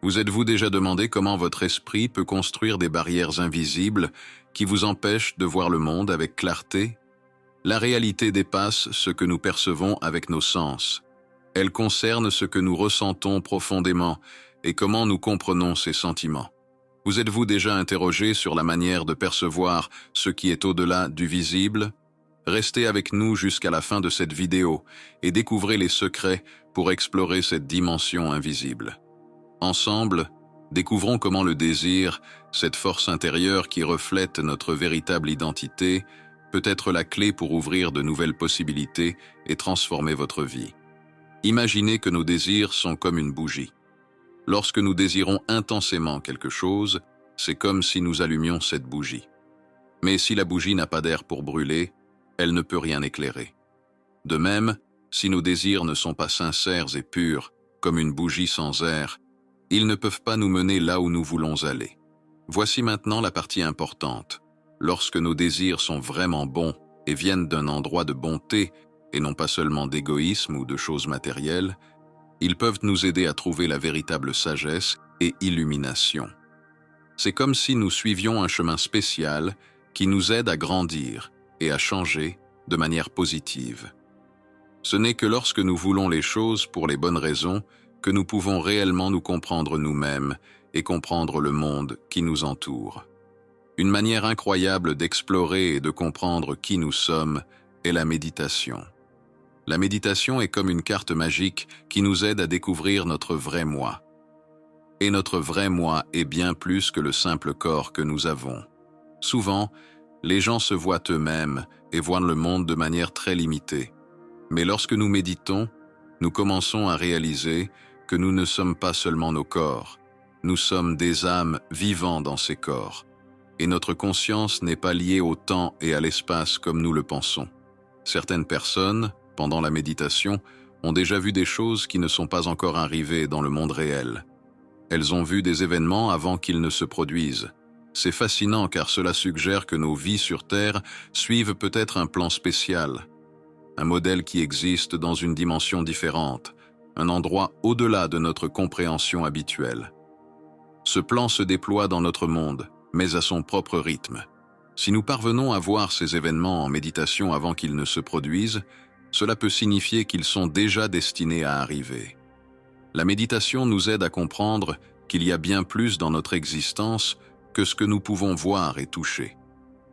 Vous êtes-vous déjà demandé comment votre esprit peut construire des barrières invisibles qui vous empêchent de voir le monde avec clarté? La réalité dépasse ce que nous percevons avec nos sens. Elle concerne ce que nous ressentons profondément et comment nous comprenons ces sentiments. Vous êtes-vous déjà interrogé sur la manière de percevoir ce qui est au-delà du visible? Restez avec nous jusqu'à la fin de cette vidéo et découvrez les secrets pour explorer cette dimension invisible. Ensemble, découvrons comment le désir, cette force intérieure qui reflète notre véritable identité, peut être la clé pour ouvrir de nouvelles possibilités et transformer votre vie. Imaginez que nos désirs sont comme une bougie. Lorsque nous désirons intensément quelque chose, c'est comme si nous allumions cette bougie. Mais si la bougie n'a pas d'air pour brûler, elle ne peut rien éclairer. De même, si nos désirs ne sont pas sincères et purs, comme une bougie sans air, ils ne peuvent pas nous mener là où nous voulons aller. Voici maintenant la partie importante. Lorsque nos désirs sont vraiment bons et viennent d'un endroit de bonté, et non pas seulement d'égoïsme ou de choses matérielles, ils peuvent nous aider à trouver la véritable sagesse et illumination. C'est comme si nous suivions un chemin spécial qui nous aide à grandir et à changer de manière positive. Ce n'est que lorsque nous voulons les choses pour les bonnes raisons que nous pouvons réellement nous comprendre nous-mêmes et comprendre le monde qui nous entoure. Une manière incroyable d'explorer et de comprendre qui nous sommes est la méditation. La méditation est comme une carte magique qui nous aide à découvrir notre vrai moi. Et notre vrai moi est bien plus que le simple corps que nous avons. Souvent, les gens se voient eux-mêmes et voient le monde de manière très limitée. Mais lorsque nous méditons, nous commençons à réaliser que nous ne sommes pas seulement nos corps, nous sommes des âmes vivant dans ces corps. Et notre conscience n'est pas liée au temps et à l'espace comme nous le pensons. Certaines personnes, pendant la méditation, ont déjà vu des choses qui ne sont pas encore arrivées dans le monde réel. Elles ont vu des événements avant qu'ils ne se produisent. C'est fascinant car cela suggère que nos vies sur Terre suivent peut-être un plan spécial, un modèle qui existe dans une dimension différente, un endroit au-delà de notre compréhension habituelle. Ce plan se déploie dans notre monde, mais à son propre rythme. Si nous parvenons à voir ces événements en méditation avant qu'ils ne se produisent, cela peut signifier qu'ils sont déjà destinés à arriver. La méditation nous aide à comprendre qu'il y a bien plus dans notre existence que ce que nous pouvons voir et toucher.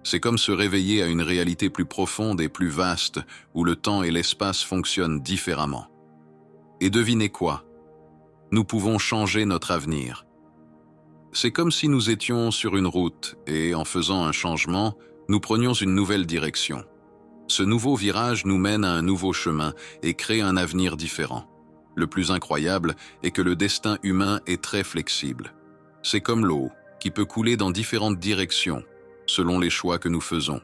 C'est comme se réveiller à une réalité plus profonde et plus vaste où le temps et l'espace fonctionnent différemment. Et devinez quoi? Nous pouvons changer notre avenir. C'est comme si nous étions sur une route et, en faisant un changement, nous prenions une nouvelle direction. Ce nouveau virage nous mène à un nouveau chemin et crée un avenir différent. Le plus incroyable est que le destin humain est très flexible. C'est comme l'eau, qui peut couler dans différentes directions, selon les choix que nous faisons.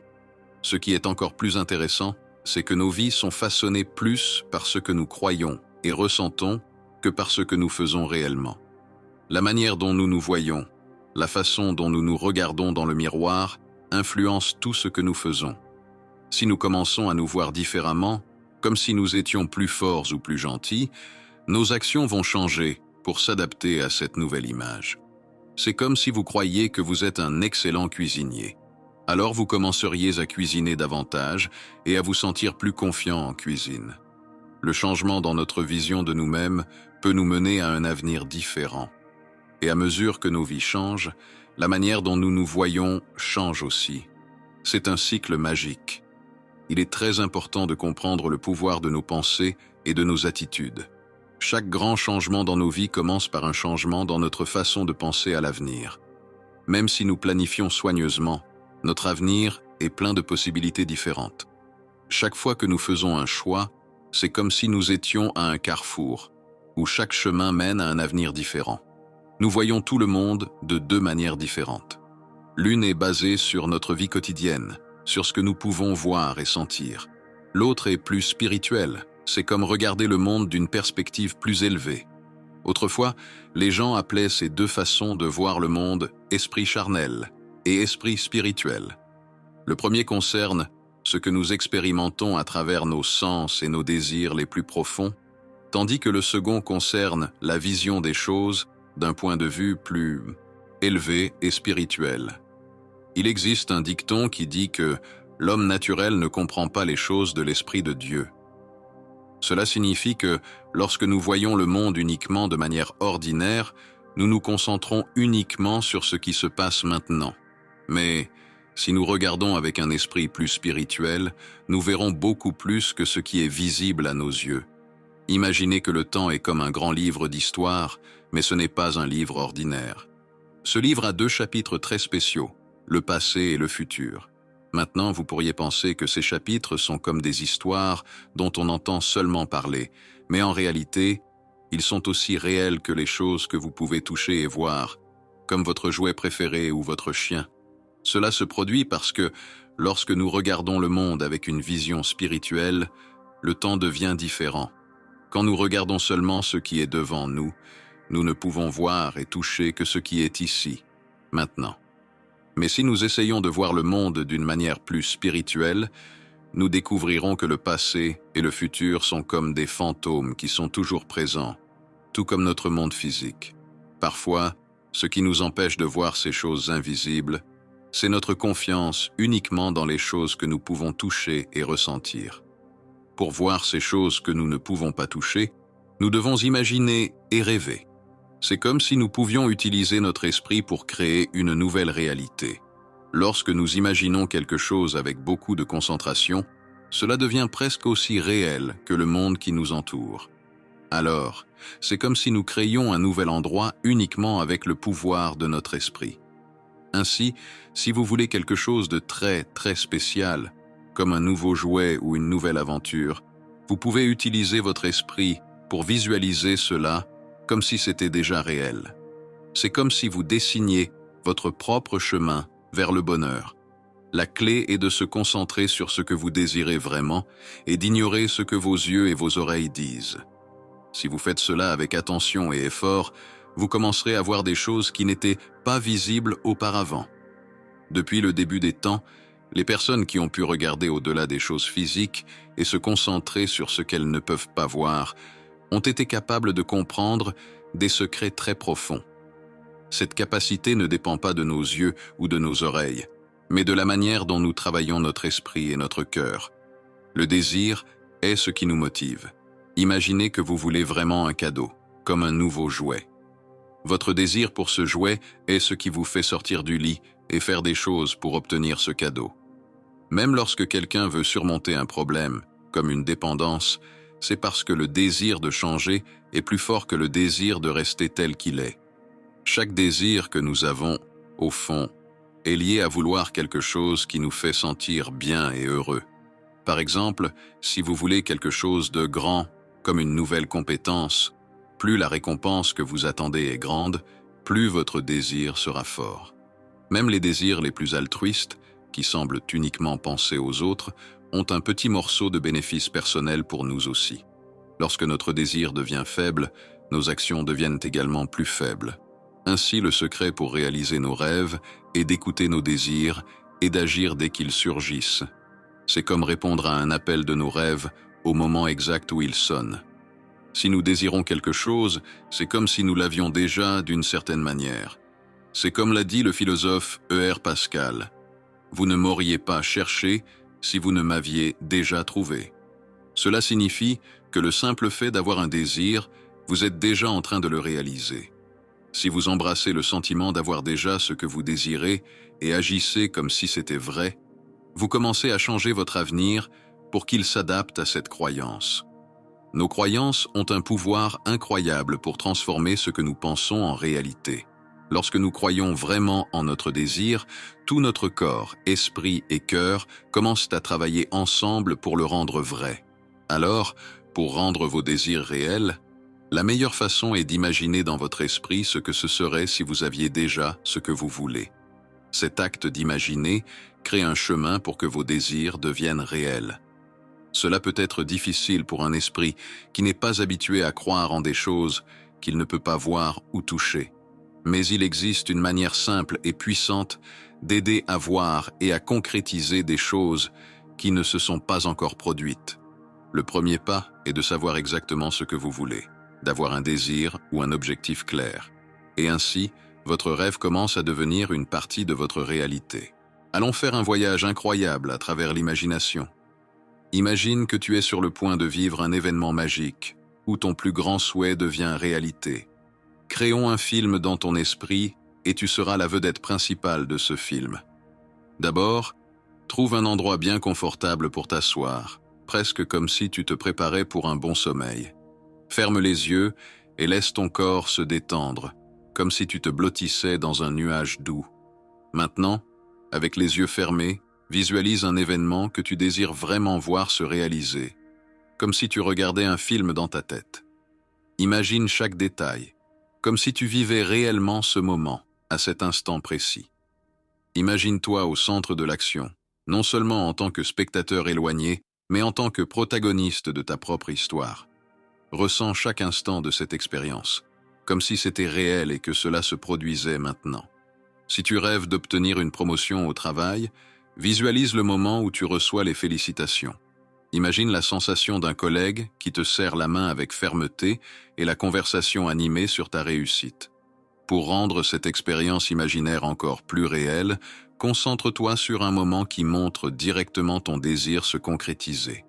Ce qui est encore plus intéressant, c'est que nos vies sont façonnées plus par ce que nous croyons et ressentons que par ce que nous faisons réellement. La manière dont nous nous voyons, la façon dont nous nous regardons dans le miroir, influence tout ce que nous faisons. Si nous commençons à nous voir différemment, comme si nous étions plus forts ou plus gentils, nos actions vont changer pour s'adapter à cette nouvelle image. C'est comme si vous croyiez que vous êtes un excellent cuisinier. Alors vous commenceriez à cuisiner davantage et à vous sentir plus confiant en cuisine. Le changement dans notre vision de nous-mêmes peut nous mener à un avenir différent. Et à mesure que nos vies changent, la manière dont nous nous voyons change aussi. C'est un cycle magique. Il est très important de comprendre le pouvoir de nos pensées et de nos attitudes. Chaque grand changement dans nos vies commence par un changement dans notre façon de penser à l'avenir. Même si nous planifions soigneusement, notre avenir est plein de possibilités différentes. Chaque fois que nous faisons un choix, c'est comme si nous étions à un carrefour, où chaque chemin mène à un avenir différent. Nous voyons tout le monde de deux manières différentes. L'une est basée sur notre vie quotidienne, sur ce que nous pouvons voir et sentir. L'autre est plus spirituelle, c'est comme regarder le monde d'une perspective plus élevée. Autrefois, les gens appelaient ces deux façons de voir le monde esprit charnel et esprit spirituel. Le premier concerne ce que nous expérimentons à travers nos sens et nos désirs les plus profonds, tandis que le second concerne la vision des choses d'un point de vue plus élevé et spirituel. Il existe un dicton qui dit que l'homme naturel ne comprend pas les choses de l'Esprit de Dieu. Cela signifie que lorsque nous voyons le monde uniquement de manière ordinaire, nous nous concentrons uniquement sur ce qui se passe maintenant. Mais si nous regardons avec un esprit plus spirituel, nous verrons beaucoup plus que ce qui est visible à nos yeux. Imaginez que le temps est comme un grand livre d'histoire, mais ce n'est pas un livre ordinaire. Ce livre a 2 chapitres très spéciaux, le passé et le futur. Maintenant, vous pourriez penser que ces chapitres sont comme des histoires dont on entend seulement parler, mais en réalité, ils sont aussi réels que les choses que vous pouvez toucher et voir, comme votre jouet préféré ou votre chien. Cela se produit parce que, lorsque nous regardons le monde avec une vision spirituelle, le temps devient différent. Quand nous regardons seulement ce qui est devant nous, nous ne pouvons voir et toucher que ce qui est ici, maintenant. Mais si nous essayons de voir le monde d'une manière plus spirituelle, nous découvrirons que le passé et le futur sont comme des fantômes qui sont toujours présents, tout comme notre monde physique. Parfois, ce qui nous empêche de voir ces choses invisibles, c'est notre confiance uniquement dans les choses que nous pouvons toucher et ressentir. Pour voir ces choses que nous ne pouvons pas toucher, nous devons imaginer et rêver. C'est comme si nous pouvions utiliser notre esprit pour créer une nouvelle réalité. Lorsque nous imaginons quelque chose avec beaucoup de concentration, cela devient presque aussi réel que le monde qui nous entoure. Alors, c'est comme si nous créions un nouvel endroit uniquement avec le pouvoir de notre esprit. Ainsi, si vous voulez quelque chose de très, très spécial, comme un nouveau jouet ou une nouvelle aventure, vous pouvez utiliser votre esprit pour visualiser cela comme si c'était déjà réel. C'est comme si vous dessiniez votre propre chemin vers le bonheur. La clé est de se concentrer sur ce que vous désirez vraiment et d'ignorer ce que vos yeux et vos oreilles disent. Si vous faites cela avec attention et effort, vous commencerez à voir des choses qui n'étaient pas visibles auparavant. Depuis le début des temps, les personnes qui ont pu regarder au-delà des choses physiques et se concentrer sur ce qu'elles ne peuvent pas voir ont été capables de comprendre des secrets très profonds. Cette capacité ne dépend pas de nos yeux ou de nos oreilles, mais de la manière dont nous travaillons notre esprit et notre cœur. Le désir est ce qui nous motive. Imaginez que vous voulez vraiment un cadeau, comme un nouveau jouet. Votre désir pour ce jouet est ce qui vous fait sortir du lit et faire des choses pour obtenir ce cadeau. Même lorsque quelqu'un veut surmonter un problème, comme une dépendance, c'est parce que le désir de changer est plus fort que le désir de rester tel qu'il est. Chaque désir que nous avons, au fond, est lié à vouloir quelque chose qui nous fait sentir bien et heureux. Par exemple, si vous voulez quelque chose de grand, comme une nouvelle compétence, plus la récompense que vous attendez est grande, plus votre désir sera fort. Même les désirs les plus altruistes, qui semblent uniquement penser aux autres, ont un petit morceau de bénéfice personnel pour nous aussi. Lorsque notre désir devient faible, nos actions deviennent également plus faibles. Ainsi, le secret pour réaliser nos rêves est d'écouter nos désirs et d'agir dès qu'ils surgissent. C'est comme répondre à un appel de nos rêves au moment exact où il sonne. Si nous désirons quelque chose, c'est comme si nous l'avions déjà d'une certaine manière. C'est comme l'a dit le philosophe E.R. Pascal. Vous ne m'auriez pas cherché si vous ne m'aviez déjà trouvé. Cela signifie que le simple fait d'avoir un désir, vous êtes déjà en train de le réaliser. Si vous embrassez le sentiment d'avoir déjà ce que vous désirez et agissez comme si c'était vrai, vous commencez à changer votre avenir pour qu'il s'adapte à cette croyance. Nos croyances ont un pouvoir incroyable pour transformer ce que nous pensons en réalité. Lorsque nous croyons vraiment en notre désir, tout notre corps, esprit et cœur commencent à travailler ensemble pour le rendre vrai. Alors, pour rendre vos désirs réels, la meilleure façon est d'imaginer dans votre esprit ce que ce serait si vous aviez déjà ce que vous voulez. Cet acte d'imaginer crée un chemin pour que vos désirs deviennent réels. Cela peut être difficile pour un esprit qui n'est pas habitué à croire en des choses qu'il ne peut pas voir ou toucher. Mais il existe une manière simple et puissante d'aider à voir et à concrétiser des choses qui ne se sont pas encore produites. Le premier pas est de savoir exactement ce que vous voulez, d'avoir un désir ou un objectif clair. Et ainsi, votre rêve commence à devenir une partie de votre réalité. Allons faire un voyage incroyable à travers l'imagination. Imagine que tu es sur le point de vivre un événement magique, où ton plus grand souhait devient réalité. Créons un film dans ton esprit et tu seras la vedette principale de ce film. D'abord, trouve un endroit bien confortable pour t'asseoir, presque comme si tu te préparais pour un bon sommeil. Ferme les yeux et laisse ton corps se détendre, comme si tu te blottissais dans un nuage doux. Maintenant, avec les yeux fermés, visualise un événement que tu désires vraiment voir se réaliser, comme si tu regardais un film dans ta tête. Imagine chaque détail, comme si tu vivais réellement ce moment, à cet instant précis. Imagine-toi au centre de l'action, non seulement en tant que spectateur éloigné, mais en tant que protagoniste de ta propre histoire. Ressens chaque instant de cette expérience, comme si c'était réel et que cela se produisait maintenant. Si tu rêves d'obtenir une promotion au travail, visualise le moment où tu reçois les félicitations. Imagine la sensation d'un collègue qui te serre la main avec fermeté et la conversation animée sur ta réussite. Pour rendre cette expérience imaginaire encore plus réelle, concentre-toi sur un moment qui montre directement ton désir se concrétiser.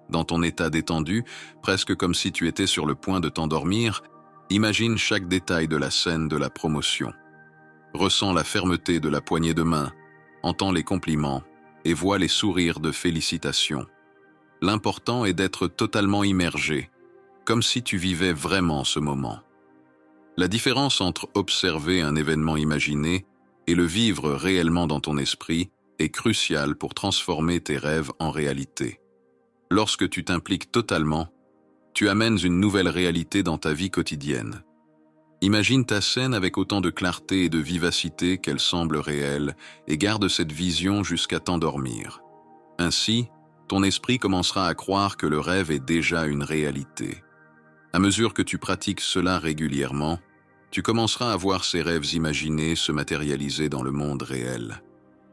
Dans ton état détendu, presque comme si tu étais sur le point de t'endormir, imagine chaque détail de la scène de la promotion. Ressens la fermeté de la poignée de main, entends les compliments et vois les sourires de félicitations. L'important est d'être totalement immergé, comme si tu vivais vraiment ce moment. La différence entre observer un événement imaginé et le vivre réellement dans ton esprit est cruciale pour transformer tes rêves en réalité. Lorsque tu t'impliques totalement, tu amènes une nouvelle réalité dans ta vie quotidienne. Imagine ta scène avec autant de clarté et de vivacité qu'elle semble réelle et garde cette vision jusqu'à t'endormir. Ainsi, ton esprit commencera à croire que le rêve est déjà une réalité. À mesure que tu pratiques cela régulièrement, tu commenceras à voir ces rêves imaginés se matérialiser dans le monde réel.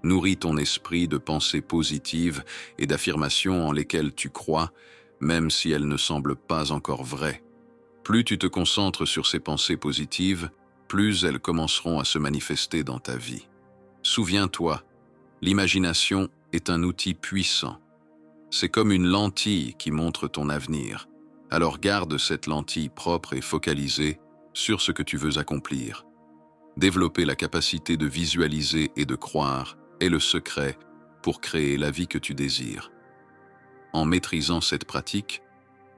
Nourris ton esprit de pensées positives et d'affirmations en lesquelles tu crois, même si elles ne semblent pas encore vraies. Plus tu te concentres sur ces pensées positives, plus elles commenceront à se manifester dans ta vie. Souviens-toi, l'imagination est un outil puissant. C'est comme une lentille qui montre ton avenir. Alors garde cette lentille propre et focalisée sur ce que tu veux accomplir. Développer la capacité de visualiser et de croire est le secret pour créer la vie que tu désires. En maîtrisant cette pratique,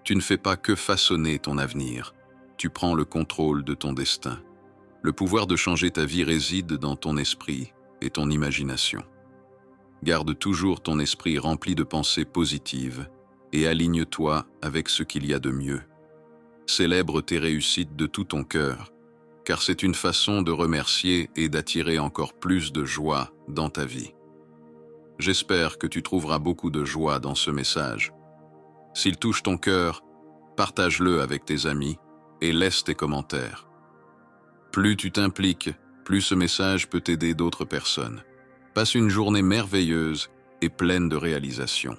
tu ne fais pas que façonner ton avenir, tu prends le contrôle de ton destin. Le pouvoir de changer ta vie réside dans ton esprit et ton imagination. Garde toujours ton esprit rempli de pensées positives et aligne-toi avec ce qu'il y a de mieux. Célèbre tes réussites de tout ton cœur, car c'est une façon de remercier et d'attirer encore plus de joie dans ta vie. J'espère que tu trouveras beaucoup de joie dans ce message. S'il touche ton cœur, partage-le avec tes amis et laisse tes commentaires. Plus tu t'impliques, plus ce message peut aider d'autres personnes. Passe une journée merveilleuse et pleine de réalisations.